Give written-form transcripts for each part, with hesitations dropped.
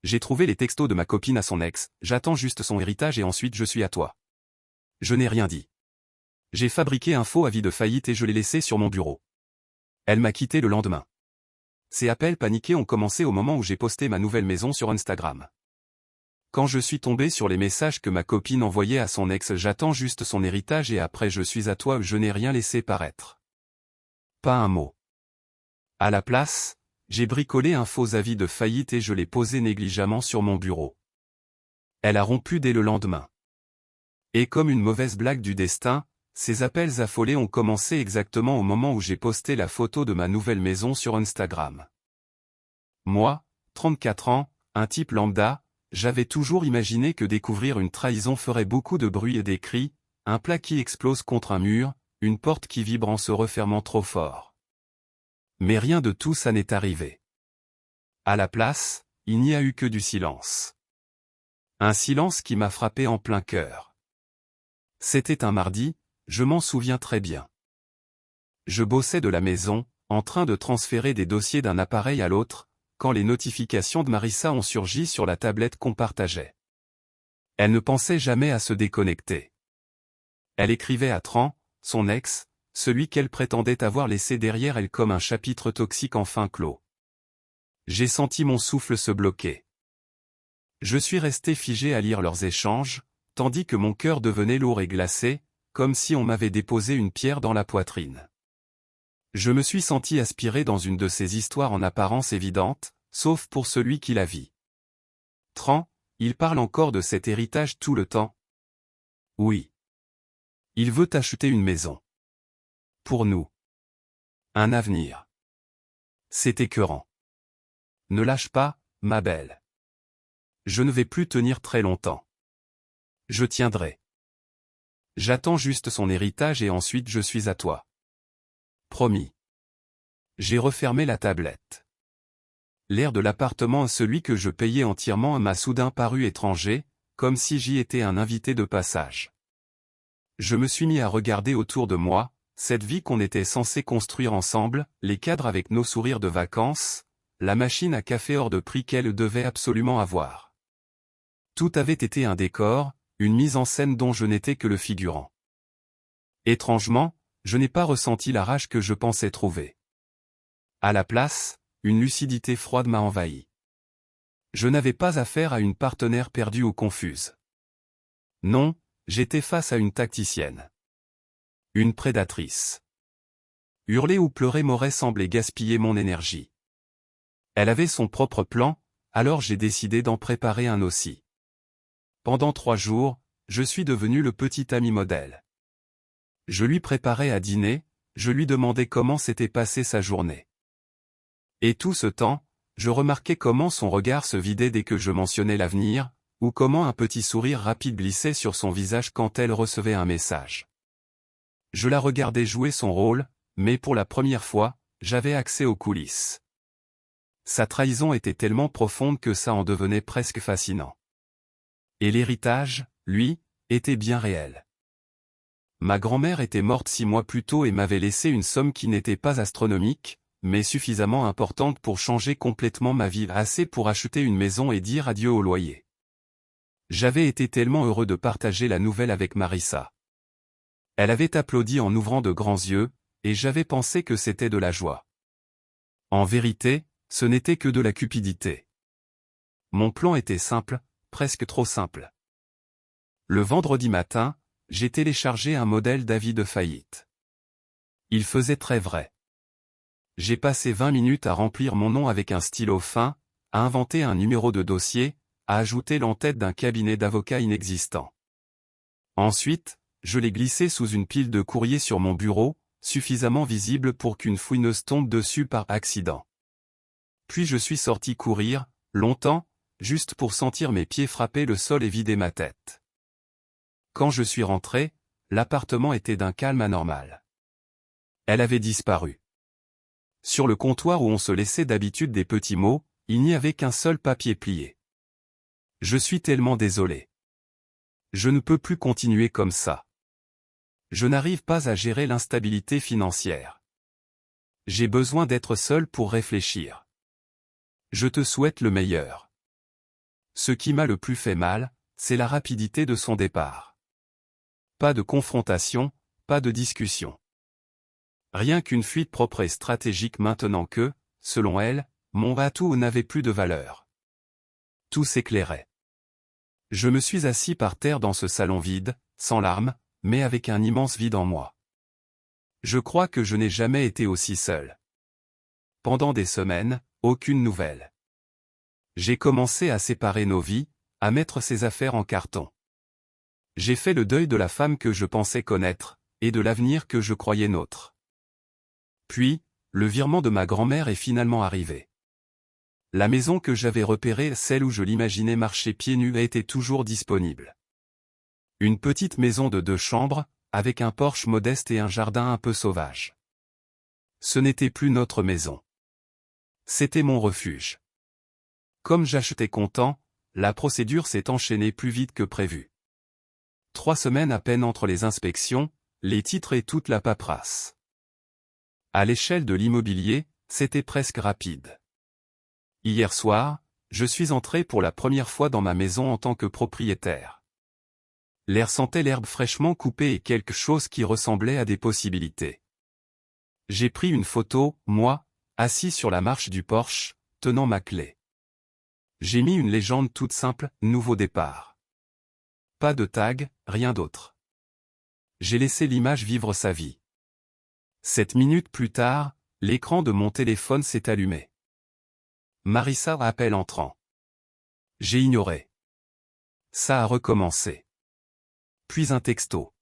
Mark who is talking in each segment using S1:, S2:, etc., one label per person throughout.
S1: J'ai trouvé les textos de ma copine à son ex, j'attends juste son héritage et ensuite je suis à toi. Je n'ai rien dit. J'ai fabriqué un faux avis de faillite et je l'ai laissé sur mon bureau. Elle m'a quitté le lendemain. Ces appels paniqués ont commencé au moment où j'ai posté ma nouvelle maison sur Instagram. Quand je suis tombé sur les messages que ma copine envoyait à son ex, j'attends juste son héritage et après je suis à toi, je n'ai rien laissé paraître. Pas un mot. À la place, j'ai bricolé un faux avis de faillite et je l'ai posé négligemment sur mon bureau. Elle a rompu dès le lendemain. Et comme une mauvaise blague du destin, ces appels affolés ont commencé exactement au moment où j'ai posté la photo de ma nouvelle maison sur Instagram. Moi, 34 ans, un type lambda, j'avais toujours imaginé que découvrir une trahison ferait beaucoup de bruit et des cris, un plat qui explose contre un mur, une porte qui vibre en se refermant trop fort. Mais rien de tout ça n'est arrivé. À la place, il n'y a eu que du silence. Un silence qui m'a frappé en plein cœur. C'était un mardi, je m'en souviens très bien. Je bossais de la maison, en train de transférer des dossiers d'un appareil à l'autre, quand les notifications de Marissa ont surgi sur la tablette qu'on partageait. Elle ne pensait jamais à se déconnecter. Elle écrivait à Tran, son ex, celui qu'elle prétendait avoir laissé derrière elle comme un chapitre toxique enfin clos. J'ai senti mon souffle se bloquer. Je suis resté figé à lire leurs échanges, tandis que mon cœur devenait lourd et glacé, comme si on m'avait déposé une pierre dans la poitrine. Je me suis senti aspiré dans une de ces histoires en apparence évidentes, sauf pour celui qui la vit. Tran, il parle encore de cet héritage tout le temps. Oui. Il veut acheter une maison. Pour nous. Un avenir. C'est écœurant. Ne lâche pas, ma belle. Je ne vais plus tenir très longtemps. Je tiendrai. J'attends juste son héritage et ensuite je suis à toi. Promis. J'ai refermé la tablette. L'air de l'appartement, celui que je payais entièrement, m'a soudain paru étranger, comme si j'y étais un invité de passage. Je me suis mis à regarder autour de moi, cette vie qu'on était censé construire ensemble, les cadres avec nos sourires de vacances, la machine à café hors de prix qu'elle devait absolument avoir. Tout avait été un décor, une mise en scène dont je n'étais que le figurant. Étrangement, je n'ai pas ressenti la rage que je pensais trouver. À la place, une lucidité froide m'a envahi. Je n'avais pas affaire à une partenaire perdue ou confuse. Non, j'étais face à une tacticienne. Une prédatrice. Hurler ou pleurer m'aurait semblé gaspiller mon énergie. Elle avait son propre plan, alors j'ai décidé d'en préparer un aussi. Pendant 3 jours, je suis devenu le petit ami modèle. Je lui préparais à dîner, je lui demandais comment s'était passée sa journée. Et tout ce temps, je remarquais comment son regard se vidait dès que je mentionnais l'avenir, ou comment un petit sourire rapide glissait sur son visage quand elle recevait un message. Je la regardais jouer son rôle, mais pour la première fois, j'avais accès aux coulisses. Sa trahison était tellement profonde que ça en devenait presque fascinant. Et l'héritage, lui, était bien réel. Ma grand-mère était morte 6 mois plus tôt et m'avait laissé une somme qui n'était pas astronomique, mais suffisamment importante pour changer complètement ma vie, assez pour acheter une maison et dire adieu au loyer. J'avais été tellement heureux de partager la nouvelle avec Marissa. Elle avait applaudi en ouvrant de grands yeux, et j'avais pensé que c'était de la joie. En vérité, ce n'était que de la cupidité. Mon plan était simple, presque trop simple. Le vendredi matin, j'ai téléchargé un modèle d'avis de faillite. Il faisait très vrai. J'ai passé 20 minutes à remplir mon nom avec un stylo fin, à inventer un numéro de dossier, à ajouter l'entête d'un cabinet d'avocats inexistant. Ensuite, je l'ai glissé sous une pile de courriers sur mon bureau, suffisamment visible pour qu'une fouineuse tombe dessus par accident. Puis je suis sorti courir, longtemps, juste pour sentir mes pieds frapper le sol et vider ma tête. Quand je suis rentré, l'appartement était d'un calme anormal. Elle avait disparu. Sur le comptoir où on se laissait d'habitude des petits mots, il n'y avait qu'un seul papier plié. Je suis tellement désolé. Je ne peux plus continuer comme ça. Je n'arrive pas à gérer l'instabilité financière. J'ai besoin d'être seul pour réfléchir. Je te souhaite le meilleur. Ce qui m'a le plus fait mal, c'est la rapidité de son départ. Pas de confrontation, pas de discussion. Rien qu'une fuite propre et stratégique maintenant que, selon elle, mon atout n'avait plus de valeur. Tout s'éclairait. Je me suis assis par terre dans ce salon vide, sans larmes, mais avec un immense vide en moi. Je crois que je n'ai jamais été aussi seul. Pendant des semaines, aucune nouvelle. J'ai commencé à séparer nos vies, à mettre ses affaires en carton. J'ai fait le deuil de la femme que je pensais connaître, et de l'avenir que je croyais nôtre. Puis, le virement de ma grand-mère est finalement arrivé. La maison que j'avais repérée, celle où je l'imaginais marcher pieds nus, était toujours disponible. Une petite maison de 2 chambres, avec un porche modeste et un jardin un peu sauvage. Ce n'était plus notre maison. C'était mon refuge. Comme j'achetais content, la procédure s'est enchaînée plus vite que prévu. 3 semaines à peine entre les inspections, les titres et toute la paperasse. À l'échelle de l'immobilier, c'était presque rapide. Hier soir, je suis entré pour la première fois dans ma maison en tant que propriétaire. L'air sentait l'herbe fraîchement coupée et quelque chose qui ressemblait à des possibilités. J'ai pris une photo, moi, assis sur la marche du porche, tenant ma clé. J'ai mis une légende toute simple, nouveau départ. Pas de tag, rien d'autre. J'ai laissé l'image vivre sa vie. 7 minutes plus tard, l'écran de mon téléphone s'est allumé. Marissa appelle entrant. J'ai ignoré. Ça a recommencé. Puis un texto.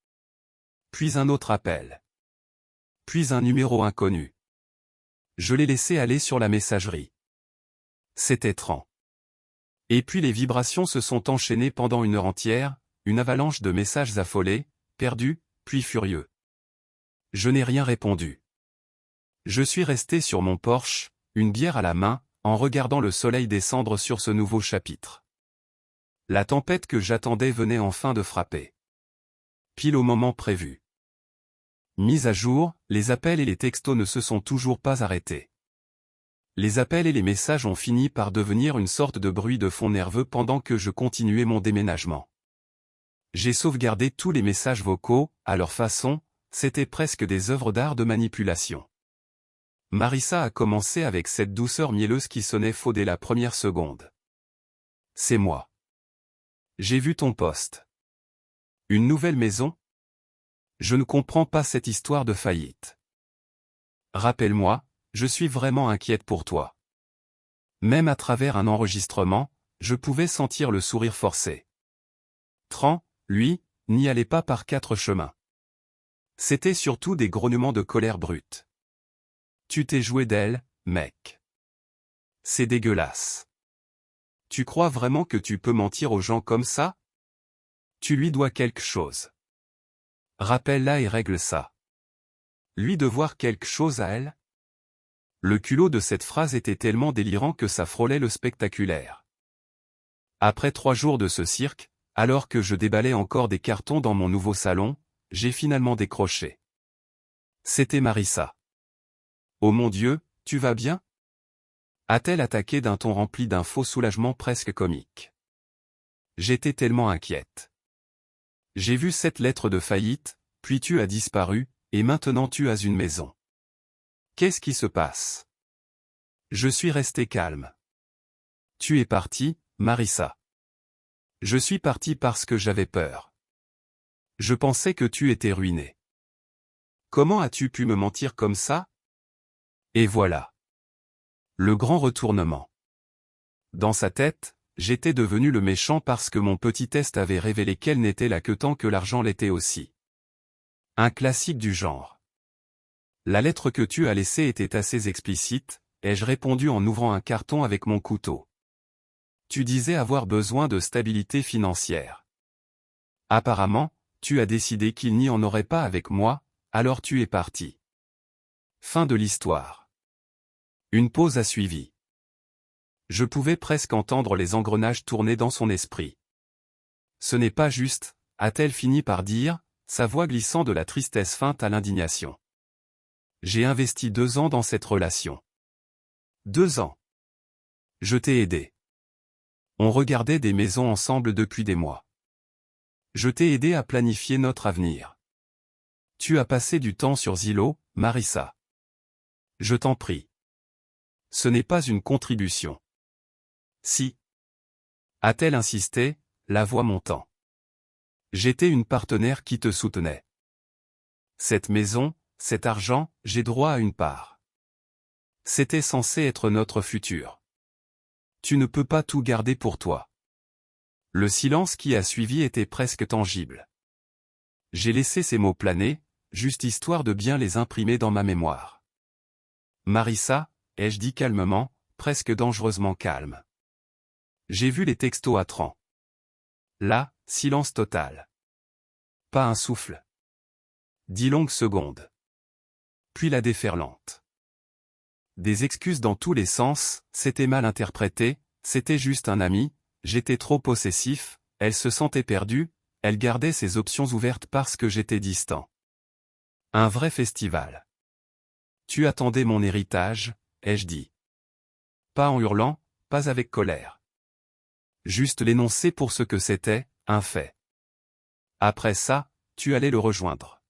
S1: Puis un autre appel. Puis un numéro inconnu. Je l'ai laissé aller sur la messagerie. C'était Tran. Et puis les vibrations se sont enchaînées pendant 1 heure entière, une avalanche de messages affolés, perdus, puis furieux. Je n'ai rien répondu. Je suis resté sur mon porche, une bière à la main, en regardant le soleil descendre sur ce nouveau chapitre. La tempête que j'attendais venait enfin de frapper. Pile au moment prévu. Mise à jour, les appels et les textos ne se sont toujours pas arrêtés. Les appels et les messages ont fini par devenir une sorte de bruit de fond nerveux pendant que je continuais mon déménagement. J'ai sauvegardé tous les messages vocaux, à leur façon, c'était presque des œuvres d'art de manipulation. Marissa a commencé avec cette douceur mielleuse qui sonnait faux dès la première seconde. C'est moi. J'ai vu ton post. Une nouvelle maison? Je ne comprends pas cette histoire de faillite. Rappelle-moi, je suis vraiment inquiète pour toi. Même à travers un enregistrement, je pouvais sentir le sourire forcé. Tran, lui, n'y allait pas par 4 chemins. C'était surtout des grognements de colère brute. Tu t'es joué d'elle, mec. C'est dégueulasse. Tu crois vraiment que tu peux mentir aux gens comme ça? Tu lui dois quelque chose. Rappelle-la et règle ça. Lui devoir quelque chose à elle? Le culot de cette phrase était tellement délirant que ça frôlait le spectaculaire. Après 3 jours de ce cirque, alors que je déballais encore des cartons dans mon nouveau salon, j'ai finalement décroché. C'était Marissa. Oh mon Dieu, tu vas bien? A-t-elle attaqué d'un ton rempli d'un faux soulagement presque comique. J'étais tellement inquiète. J'ai vu cette lettre de faillite, puis tu as disparu, et maintenant tu as une maison. Qu'est-ce qui se passe? Je suis resté calme. Tu es partie, Marissa. Je suis parti parce que j'avais peur. Je pensais que tu étais ruinée. Comment as-tu pu me mentir comme ça? Et voilà. Le grand retournement. Dans sa tête, j'étais devenu le méchant parce que mon petit test avait révélé qu'elle n'était là que tant que l'argent l'était aussi. Un classique du genre. La lettre que tu as laissée était assez explicite, ai-je répondu en ouvrant un carton avec mon couteau. Tu disais avoir besoin de stabilité financière. Apparemment, tu as décidé qu'il n'y en aurait pas avec moi, alors tu es parti. Fin de l'histoire. Une pause a suivi. Je pouvais presque entendre les engrenages tourner dans son esprit. Ce n'est pas juste, a-t-elle fini par dire, sa voix glissant de la tristesse feinte à l'indignation. J'ai investi 2 ans dans cette relation. 2 ans. Je t'ai aidé. On regardait des maisons ensemble depuis des mois. Je t'ai aidé à planifier notre avenir. Tu as passé du temps sur Zillow, Marissa. Je t'en prie. Ce n'est pas une contribution. Si. A-t-elle insisté, la voix montant. J'étais une partenaire qui te soutenait. Cette maison, cet argent, j'ai droit à une part. C'était censé être notre futur. Tu ne peux pas tout garder pour toi. Le silence qui a suivi était presque tangible. J'ai laissé ces mots planer, juste histoire de bien les imprimer dans ma mémoire. Marissa, ai-je dit calmement, presque dangereusement calme. J'ai vu les textos à Tran. Là, silence total. Pas un souffle. 10 longues secondes. Puis la déferlante. Des excuses dans tous les sens, c'était mal interprété, c'était juste un ami, j'étais trop possessif, elle se sentait perdue, elle gardait ses options ouvertes parce que j'étais distant. Un vrai festival. Tu attendais mon héritage, ai-je dit. Pas en hurlant, pas avec colère. Juste l'énoncer pour ce que c'était, un fait. Après ça, tu allais le rejoindre.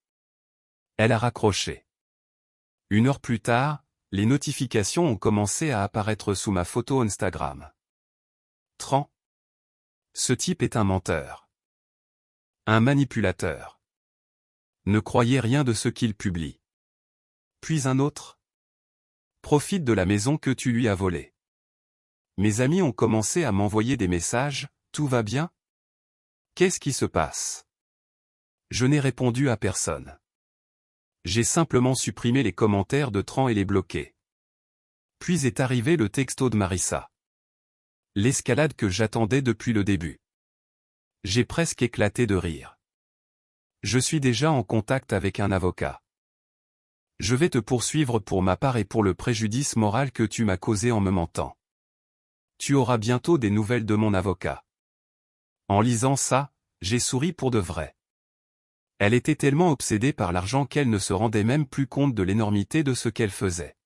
S1: Elle a raccroché. 1 heure plus tard, les notifications ont commencé à apparaître sous ma photo Instagram. Tran. Ce type est un menteur. Un manipulateur. Ne croyez rien de ce qu'il publie. Puis un autre. Profite de la maison que tu lui as volée. Mes amis ont commencé à m'envoyer des messages, tout va bien? Qu'est-ce qui se passe? Je n'ai répondu à personne. J'ai simplement supprimé les commentaires de Tran et les bloqués. Puis est arrivé le texto de Marissa. L'escalade que j'attendais depuis le début. J'ai presque éclaté de rire. Je suis déjà en contact avec un avocat. Je vais te poursuivre pour ma part et pour le préjudice moral que tu m'as causé en me mentant. Tu auras bientôt des nouvelles de mon avocat. En lisant ça, j'ai souri pour de vrai. Elle était tellement obsédée par l'argent qu'elle ne se rendait même plus compte de l'énormité de ce qu'elle faisait.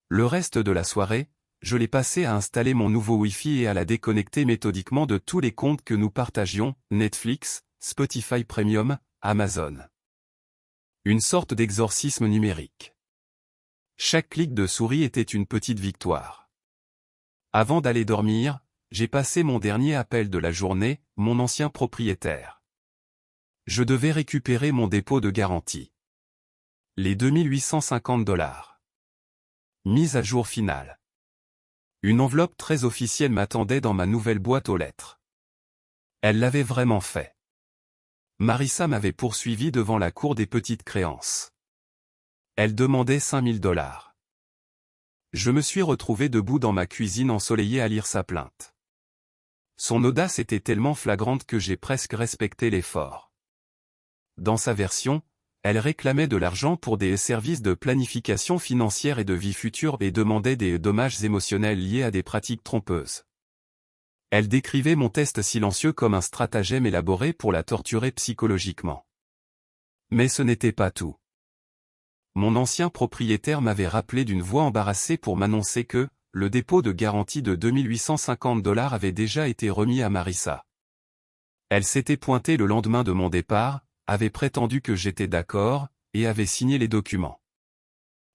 S1: Le reste de la soirée, je l'ai passé à installer mon nouveau Wi-Fi et à la déconnecter méthodiquement de tous les comptes que nous partagions, Netflix, Spotify Premium, Amazon. Une sorte d'exorcisme numérique. Chaque clic de souris était une petite victoire. Avant d'aller dormir, j'ai passé mon dernier appel de la journée, mon ancien propriétaire. Je devais récupérer mon dépôt de garantie. Les 2850 $. Mise à jour finale. Une enveloppe très officielle m'attendait dans ma nouvelle boîte aux lettres. Elle l'avait vraiment fait. Marissa m'avait poursuivi devant la cour des petites créances. Elle demandait 5000 $. Je me suis retrouvé debout dans ma cuisine ensoleillée à lire sa plainte. Son audace était tellement flagrante que j'ai presque respecté l'effort. Dans sa version, elle réclamait de l'argent pour des services de planification financière et de vie future et demandait des dommages émotionnels liés à des pratiques trompeuses. Elle décrivait mon test silencieux comme un stratagème élaboré pour la torturer psychologiquement. Mais ce n'était pas tout. Mon ancien propriétaire m'avait rappelé d'une voix embarrassée pour m'annoncer que le dépôt de garantie de 2850 $ avait déjà été remis à Marissa. Elle s'était pointée le lendemain de mon départ, avait prétendu que j'étais d'accord, et avait signé les documents.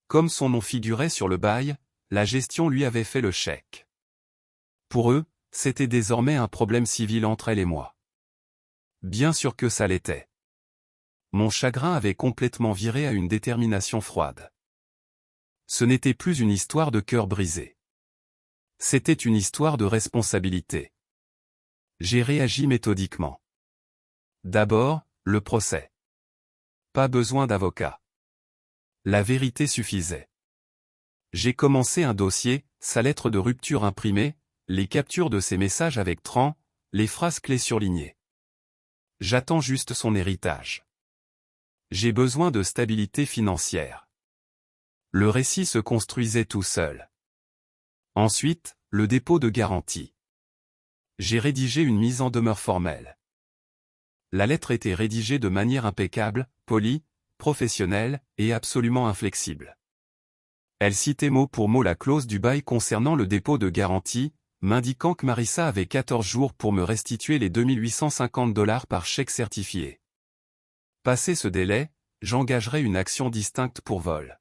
S1: Comme son nom figurait sur le bail, la gestion lui avait fait le chèque. Pour eux, c'était désormais un problème civil entre elle et moi. Bien sûr que ça l'était. Mon chagrin avait complètement viré à une détermination froide. Ce n'était plus une histoire de cœur brisé. C'était une histoire de responsabilité. J'ai réagi méthodiquement. D'abord, le procès. Pas besoin d'avocat. La vérité suffisait. J'ai commencé un dossier, sa lettre de rupture imprimée, les captures de ses messages avec Tran, les phrases clés surlignées. J'attends juste son héritage. J'ai besoin de stabilité financière. Le récit se construisait tout seul. Ensuite, le dépôt de garantie. J'ai rédigé une mise en demeure formelle. La lettre était rédigée de manière impeccable, polie, professionnelle, et absolument inflexible. Elle citait mot pour mot la clause du bail concernant le dépôt de garantie, m'indiquant que Marissa avait 14 jours pour me restituer les 2850 $ par chèque certifié. Passé ce délai, j'engagerai une action distincte pour vol.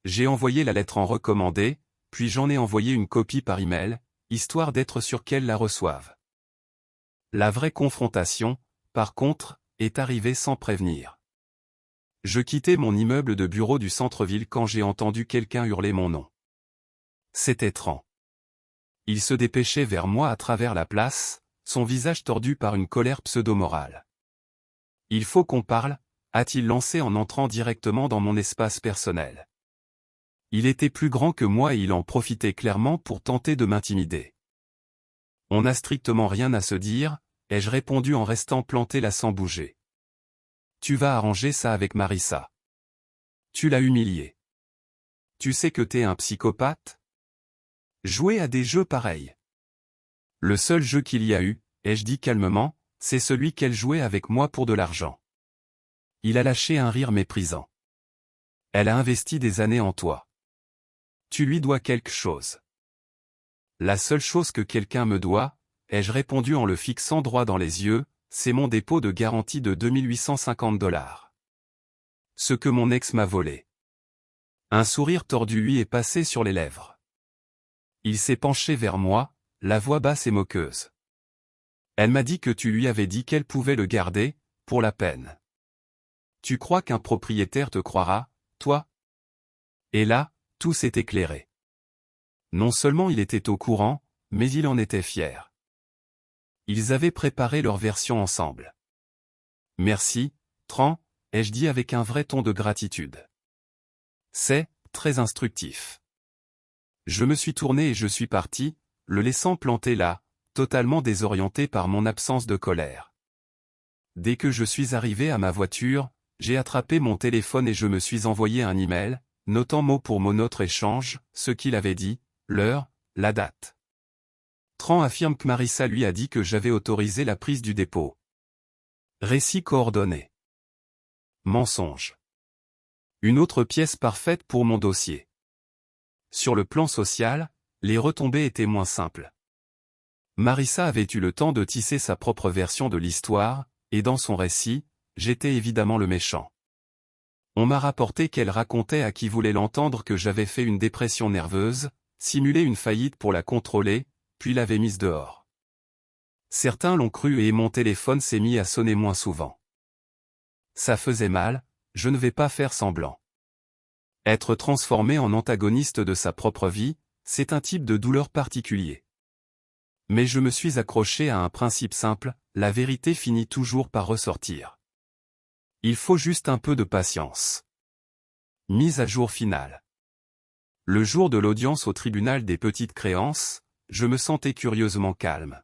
S1: J'ai envoyé la lettre en recommandé, puis j'en ai envoyé une copie par email, histoire d'être sûr qu'elle la reçoive. La vraie confrontation, par contre, est arrivée sans prévenir. Je quittais mon immeuble de bureau du centre-ville quand j'ai entendu quelqu'un hurler mon nom. C'était Tran. Il se dépêchait vers moi à travers la place, son visage tordu par une colère pseudo-morale. « Il faut qu'on parle », a-t-il lancé en entrant directement dans mon espace personnel. Il était plus grand que moi et il en profitait clairement pour tenter de m'intimider. « On n'a strictement rien à se dire », ai-je répondu en restant planté là sans bouger. « Tu vas arranger ça avec Marissa. Tu l'as humiliée. Tu sais que t'es un psychopathe ? Jouer à des jeux pareils. Le seul jeu qu'il y a eu, ai-je dit calmement, c'est celui qu'elle jouait avec moi pour de l'argent. » Il a lâché un rire méprisant. « Elle a investi des années en toi. Tu lui dois quelque chose. » La seule chose que quelqu'un me doit, ai-je répondu en le fixant droit dans les yeux, c'est mon dépôt de garantie de 2850 $. Ce que mon ex m'a volé. Un sourire tordu lui est passé sur les lèvres. Il s'est penché vers moi, la voix basse et moqueuse. Elle m'a dit que tu lui avais dit qu'elle pouvait le garder, pour la peine. Tu crois qu'un propriétaire te croira, toi ? Et là, tout s'est éclairé. Non seulement il était au courant, mais il en était fier. Ils avaient préparé leur version ensemble. « Merci, Tran », ai-je dit avec un vrai ton de gratitude. C'est très instructif. Je me suis tourné et je suis parti, le laissant planté là, totalement désorienté par mon absence de colère. Dès que je suis arrivé à ma voiture, j'ai attrapé mon téléphone et je me suis envoyé un email, notant mot pour mot notre échange, ce qu'il avait dit, l'heure, la date. Tran affirme que Marissa lui a dit que j'avais autorisé la prise du dépôt. Récit coordonné. Mensonge. Une autre pièce parfaite pour mon dossier. Sur le plan social, les retombées étaient moins simples. Marissa avait eu le temps de tisser sa propre version de l'histoire, et dans son récit, j'étais évidemment le méchant. On m'a rapporté qu'elle racontait à qui voulait l'entendre que j'avais fait une dépression nerveuse, simulé une faillite pour la contrôler, puis l'avait mise dehors. Certains l'ont cru et mon téléphone s'est mis à sonner moins souvent. Ça faisait mal, je ne vais pas faire semblant. Être transformé en antagoniste de sa propre vie, c'est un type de douleur particulier. Mais je me suis accroché à un principe simple, la vérité finit toujours par ressortir. Il faut juste un peu de patience. Mise à jour finale. Le jour de l'audience au tribunal des petites créances, je me sentais curieusement calme.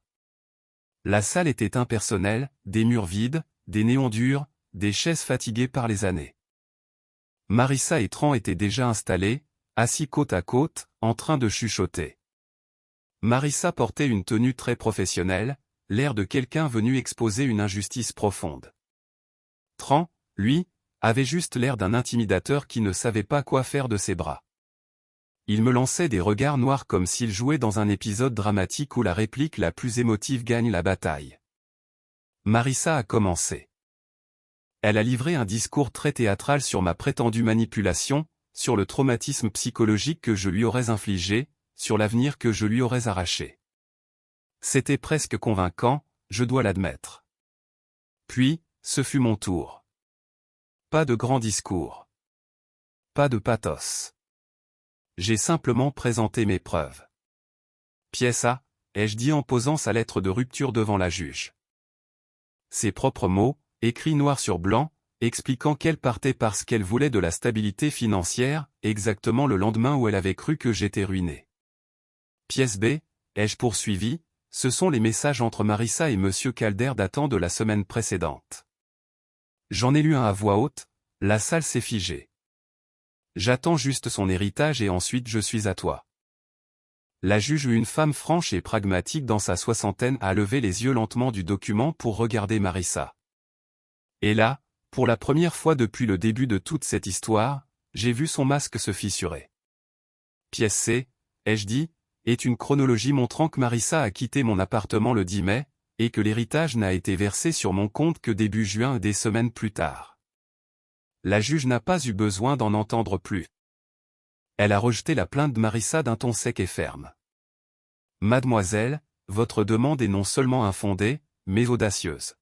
S1: La salle était impersonnelle, des murs vides, des néons durs, des chaises fatiguées par les années. Marissa et Tran étaient déjà installés, assis côte à côte, en train de chuchoter. Marissa portait une tenue très professionnelle, l'air de quelqu'un venu exposer une injustice profonde. Tran, lui, avait juste l'air d'un intimidateur qui ne savait pas quoi faire de ses bras. Il me lançait des regards noirs comme s'il jouait dans un épisode dramatique où la réplique la plus émotive gagne la bataille. Marissa a commencé. Elle a livré un discours très théâtral sur ma prétendue manipulation, sur le traumatisme psychologique que je lui aurais infligé, sur l'avenir que je lui aurais arraché. C'était presque convaincant, je dois l'admettre. Puis, ce fut mon tour. Pas de grand discours. Pas de pathos. J'ai simplement présenté mes preuves. Pièce A, ai-je dit en posant sa lettre de rupture devant la juge. Ses propres mots, écrits noir sur blanc, expliquant qu'elle partait parce qu'elle voulait de la stabilité financière, exactement le lendemain où elle avait cru que j'étais ruiné. Pièce B, ai-je poursuivi, ce sont les messages entre Marissa et Monsieur Calder datant de la semaine précédente. J'en ai lu un à voix haute, la salle s'est figée. J'attends juste son héritage et ensuite je suis à toi. La juge, une femme franche et pragmatique dans sa soixantaine, a levé les yeux lentement du document pour regarder Marissa. Et là, pour la première fois depuis le début de toute cette histoire, j'ai vu son masque se fissurer. Pièce C, ai-je dit, est une chronologie montrant que Marissa a quitté mon appartement le 10 mai, et que l'héritage n'a été versé sur mon compte que début juin et des semaines plus tard. La juge n'a pas eu besoin d'en entendre plus. Elle a rejeté la plainte de Marissa d'un ton sec et ferme. Mademoiselle, votre demande est non seulement infondée, mais audacieuse.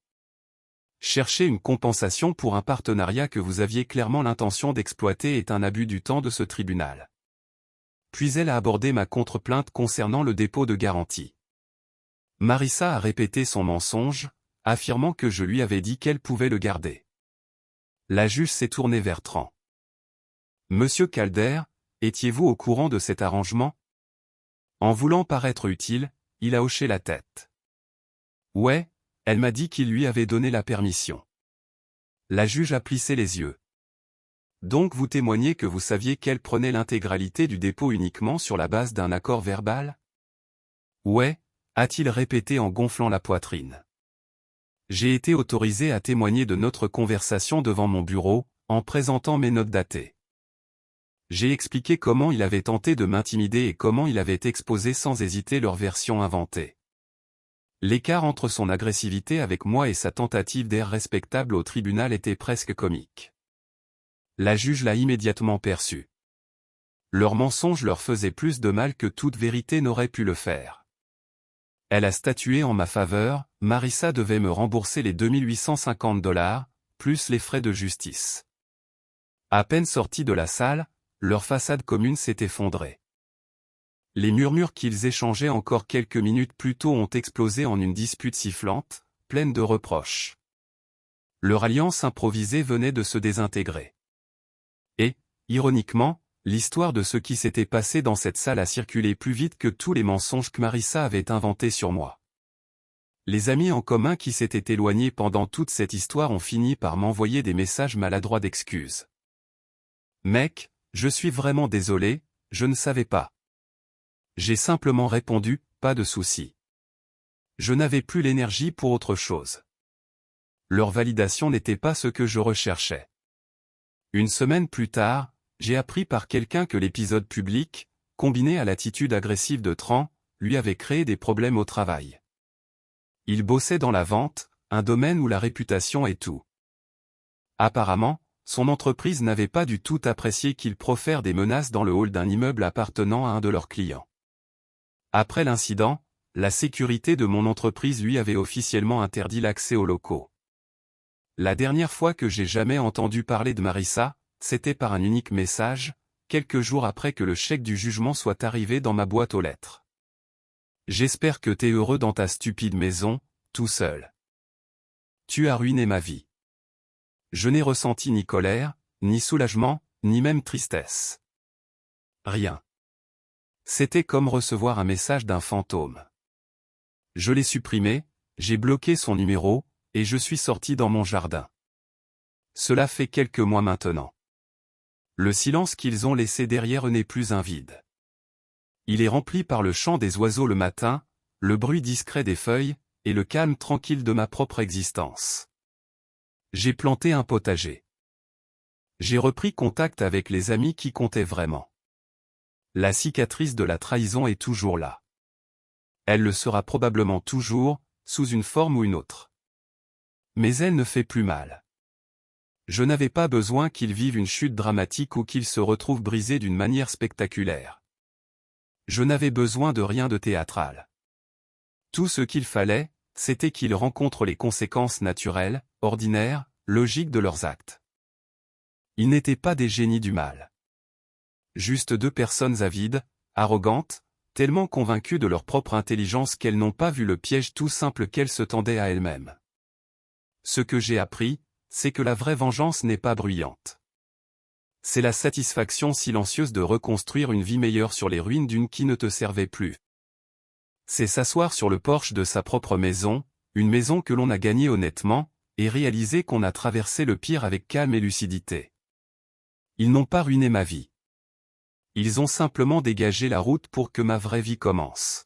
S1: Chercher une compensation pour un partenariat que vous aviez clairement l'intention d'exploiter est un abus du temps de ce tribunal. Puis elle a abordé ma contre-plainte concernant le dépôt de garantie. Marissa a répété son mensonge, affirmant que je lui avais dit qu'elle pouvait le garder. La juge s'est tournée vers Tran. Monsieur Calder, étiez-vous au courant de cet arrangement? En voulant paraître utile, il a hoché la tête. Ouais, elle m'a dit qu'il lui avait donné la permission. La juge a plissé les yeux. Donc vous témoignez que vous saviez qu'elle prenait l'intégralité du dépôt uniquement sur la base d'un accord verbal? Ouais, a-t-il répété en gonflant la poitrine. J'ai été autorisé à témoigner de notre conversation devant mon bureau, en présentant mes notes datées. J'ai expliqué comment il avait tenté de m'intimider et comment il avait exposé sans hésiter leur version inventée. L'écart entre son agressivité avec moi et sa tentative d'air respectable au tribunal était presque comique. La juge l'a immédiatement perçu. Leur mensonge leur faisait plus de mal que toute vérité n'aurait pu le faire. Elle a statué en ma faveur, Marissa devait me rembourser les $2850, plus les frais de justice. À peine sortis de la salle, leur façade commune s'est effondrée. Les murmures qu'ils échangeaient encore quelques minutes plus tôt ont explosé en une dispute sifflante, pleine de reproches. Leur alliance improvisée venait de se désintégrer. Et, ironiquement, l'histoire de ce qui s'était passé dans cette salle a circulé plus vite que tous les mensonges que Marissa avait inventés sur moi. Les amis en commun qui s'étaient éloignés pendant toute cette histoire ont fini par m'envoyer des messages maladroits d'excuses. Mec, je suis vraiment désolé, je ne savais pas. J'ai simplement répondu, pas de souci. Je n'avais plus l'énergie pour autre chose. Leur validation n'était pas ce que je recherchais. Une semaine plus tard, j'ai appris par quelqu'un que l'épisode public, combiné à l'attitude agressive de Tran, lui avait créé des problèmes au travail. Il bossait dans la vente, un domaine où la réputation est tout. Apparemment, son entreprise n'avait pas du tout apprécié qu'il profère des menaces dans le hall d'un immeuble appartenant à un de leurs clients. Après l'incident, la sécurité de mon entreprise lui avait officiellement interdit l'accès aux locaux. La dernière fois que j'ai jamais entendu parler de Marissa, c'était par un unique message, quelques jours après que le chèque du jugement soit arrivé dans ma boîte aux lettres. J'espère que t'es heureux dans ta stupide maison, tout seul. Tu as ruiné ma vie. Je n'ai ressenti ni colère, ni soulagement, ni même tristesse. Rien. C'était comme recevoir un message d'un fantôme. Je l'ai supprimé, j'ai bloqué son numéro, et je suis sorti dans mon jardin. Cela fait quelques mois maintenant. Le silence qu'ils ont laissé derrière eux n'est plus un vide. Il est rempli par le chant des oiseaux le matin, le bruit discret des feuilles, et le calme tranquille de ma propre existence. J'ai planté un potager. J'ai repris contact avec les amis qui comptaient vraiment. La cicatrice de la trahison est toujours là. Elle le sera probablement toujours, sous une forme ou une autre. Mais elle ne fait plus mal. Je n'avais pas besoin qu'ils vivent une chute dramatique ou qu'ils se retrouvent brisés d'une manière spectaculaire. Je n'avais besoin de rien de théâtral. Tout ce qu'il fallait, c'était qu'ils rencontrent les conséquences naturelles, ordinaires, logiques de leurs actes. Ils n'étaient pas des génies du mal. Juste deux personnes avides, arrogantes, tellement convaincues de leur propre intelligence qu'elles n'ont pas vu le piège tout simple qu'elles se tendaient à elles-mêmes. Ce que j'ai appris, c'est que la vraie vengeance n'est pas bruyante. C'est la satisfaction silencieuse de reconstruire une vie meilleure sur les ruines d'une qui ne te servait plus. C'est s'asseoir sur le porche de sa propre maison, une maison que l'on a gagnée honnêtement, et réaliser qu'on a traversé le pire avec calme et lucidité. Ils n'ont pas ruiné ma vie. Ils ont simplement dégagé la route pour que ma vraie vie commence.